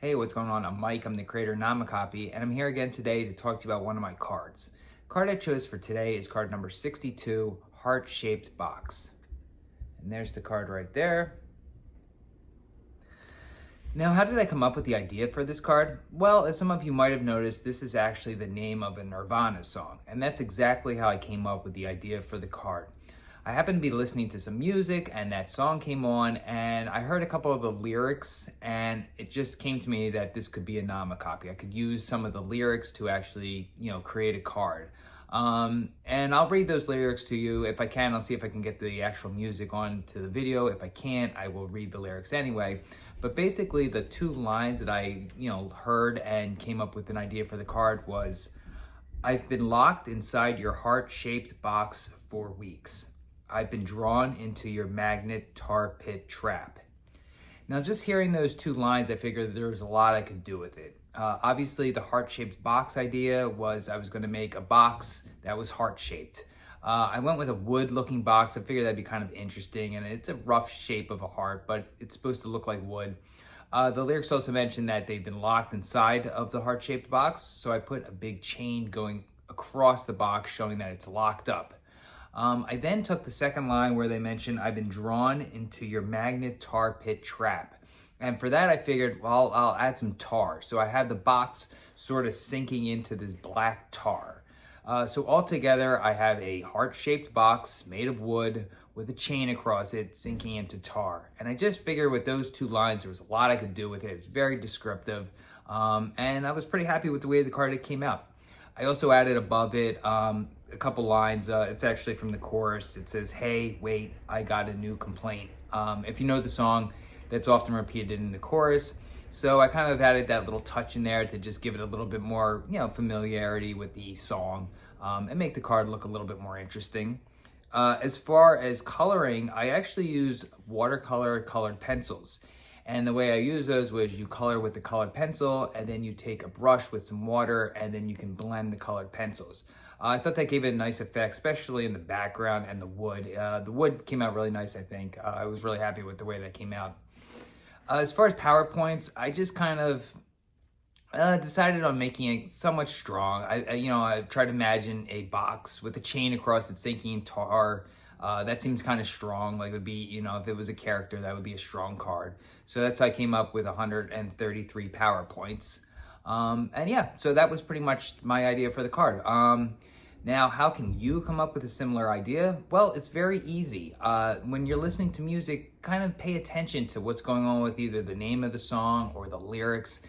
Hey, what's going on? I'm Mike, I'm the creator of Namikopy, and I'm here again today to talk to you about one of my cards. The card I chose for today is card number 62, Heart-Shaped Box. And there's the card right there. Now, how did I come up with the idea for this card? Well, as some of you might have noticed, this is actually the name of a Nirvana song, and that's exactly how I came up with the idea for the card. I happened to be listening to some music and that song came on and I heard a couple of the lyrics and it just came to me that this could be a Namikopy. I could use some of the lyrics to actually, create a card. And I'll read those lyrics to you. If I can, I'll see if I can get the actual music onto the video. If I can't, I will read the lyrics anyway. But basically the two lines that I, heard and came up with an idea for the card was, I've been locked inside your heart-shaped box for weeks. I've been drawn into your magnet tar pit trap. Now, just hearing those two lines, I figured there was a lot I could do with it. Obviously, the heart-shaped box idea was I was going to make a box that was heart-shaped. I went with a wood-looking box. I figured that'd be kind of interesting, and it's a rough shape of a heart, but it's supposed to look like wood. The lyrics also mention that they've been locked inside of the heart-shaped box, so I put a big chain going across the box showing that it's locked up. I then took the second line where they mention, I've been drawn into your magnet tar pit trap. And for that, I figured, well, I'll add some tar. So I had the box sort of sinking into this black tar. So altogether, I have a heart-shaped box made of wood with a chain across it sinking into tar. And I just figured with those two lines, there was a lot I could do with it. It's very descriptive. And I was pretty happy with the way the card came out. I also added above it a couple lines. It's actually from the chorus. It says, hey, wait, I got a new complaint. If you know the song, that's often repeated in the chorus. So I kind of added that little touch in there to just give it a little bit more, familiarity with the song and make the card look a little bit more interesting. As far as coloring, I actually used watercolor colored pencils. And the way I use those was you color with the colored pencil and then you take a brush with some water and then you can blend the colored pencils. I thought that gave it a nice effect, especially in the background and the wood. The wood came out really nice, I think. I was really happy with the way that came out. As far as PowerPoints, I just kind of decided on making it somewhat strong. I tried to imagine a box with a chain across it sinking tar. That seems kind of strong. Like it would be, if it was a character, that would be a strong card. So that's how I came up with 133 PowerPoints. And yeah, so that was pretty much my idea for the card. Now, how can you come up with a similar idea? Well, it's very easy. When you're listening to music, kind of pay attention to what's going on with either the name of the song or the lyrics.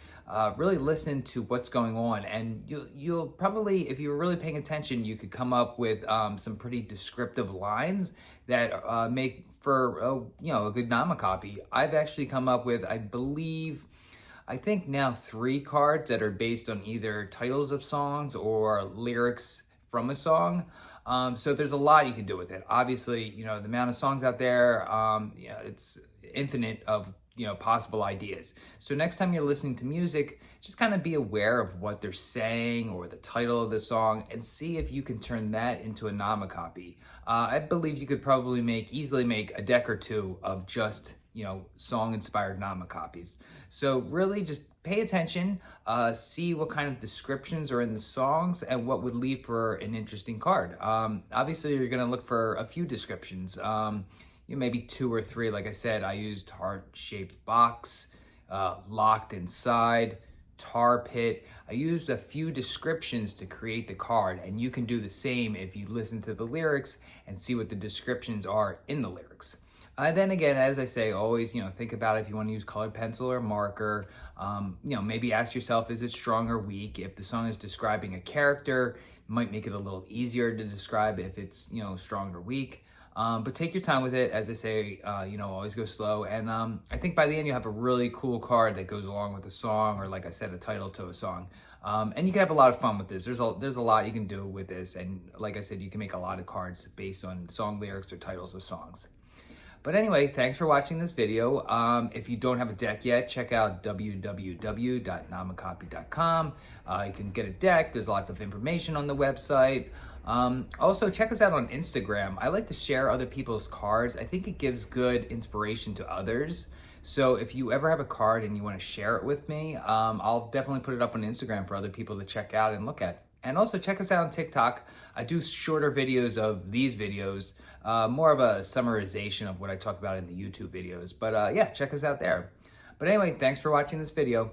Really listen to what's going on, and you'll probably, if you're really paying attention, you could come up with some pretty descriptive lines that make for a good Namikopy. I've actually come up with, I think now 3 cards that are based on either titles of songs or lyrics from a song. So there's a lot you can do with it. Obviously, the amount of songs out there, it's infinite of possible ideas. So next time you're listening to music, just kind of be aware of what they're saying or the title of the song and see if you can turn that into a Namikopy. I believe you could probably easily make a deck or two of just song-inspired Namikopies. So really just pay attention, see what kind of descriptions are in the songs and what would leave for an interesting card. Obviously, you're going to look for a few descriptions. Maybe 2 or 3. Like I said, I used heart-shaped box, locked inside, tar pit. I used a few descriptions to create the card, and you can do the same if you listen to the lyrics and see what the descriptions are in the lyrics. Then again, as I say, always, think about if you want to use colored pencil or marker. Maybe ask yourself, is it strong or weak? If the song is describing a character, it might make it a little easier to describe if it's, strong or weak. But take your time with it. As I say, always go slow. And I think by the end, you have a really cool card that goes along with the song, or like I said, a title to a song. And you can have a lot of fun with this. There's a lot you can do with this. And like I said, you can make a lot of cards based on song lyrics or titles of songs. But anyway, thanks for watching this video. If you don't have a deck yet, check out www.namikopy.com. You can get a deck. There's lots of information on the website. Also, check us out on Instagram. I like to share other people's cards. I think it gives good inspiration to others. So if you ever have a card and you want to share it with me, I'll definitely put it up on Instagram for other people to check out and look at. And also check us out on TikTok. I do shorter videos of these videos, more of a summarization of what I talk about in the YouTube videos. But yeah, check us out there. But anyway, thanks for watching this video.